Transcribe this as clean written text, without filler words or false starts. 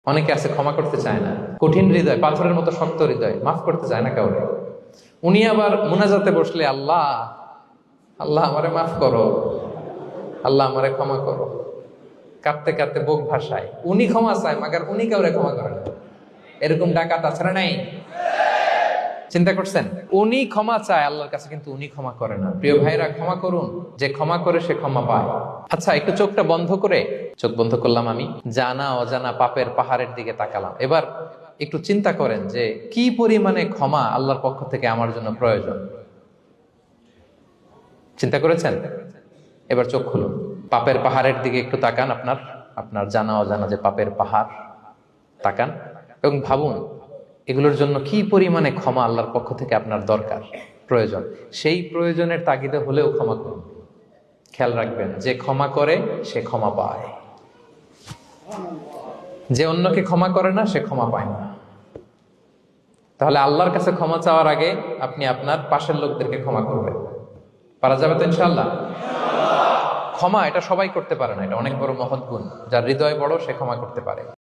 অনেকে আছে ক্ষমা করতে চায় না, কঠিন হৃদয়, পাথরের মতো শক্ত হৃদয়, মাফ করতে চায় না কাউকে। উনি আবার মুনাজাতে বসলে আল্লাহ আল্লাহ আমারে মাফ করো, আল্লাহ আমারে ক্ষমা করো, কাঁদতে কাঁদতে বুক ভাসায়। উনি ক্ষমা চায় মাগার উনি কাউরে ক্ষমা করে না। এরকম ডাকাত আছে না নাই? চিন্তা করছেন? উনি ক্ষমা চায় আল্লাহর কাছে, কিন্তু উনি ক্ষমা করে না। প্রিয় ভাইরা, ক্ষমা করুন। যে ক্ষমা করে সে ক্ষমা পায়। আচ্ছা, একটু চোখটা বন্ধ করে, চোখ বন্ধ করলাম আমি, জানা অজানা পাপের পাহাড়ের দিকে তাকালাম। এবার একটু চিন্তা করেন যে কি পরিমাণে ক্ষমা আল্লাহর পক্ষ থেকে আমার জন্য প্রয়োজন। চিন্তা করেছেন? এবার চোখ খুলুন, পাপের পাহাড়ের দিকে একটু তাকান। আপনার আপনার জানা অজানা যে পাপের পাহাড়, তাকান এবং ভাবুন এগুলোর জন্য কি পরিমাণে ক্ষমা আল্লাহর পক্ষ থেকে আপনার দরকার, প্রয়োজন। সেই প্রয়োজনের তাগিদে হলেও ক্ষমা করুন। খেয়াল রাখবেন, যে ক্ষমা করে সে ক্ষমা পায়, যে অন্যকে ক্ষমা করে না সে ক্ষমা পায় না। তাহলে আল্লাহর কাছে ক্ষমা চাওয়ার আগে আপনি আপনার পাশের লোকদেরকে ক্ষমা করবেন। পারা যাবে তো ইনশাআল্লাহ? ক্ষমা এটা সবাই করতে পারে না, এটা অনেক বড় মহৎ গুণ। যার হৃদয় বড় সে ক্ষমা করতে পারে।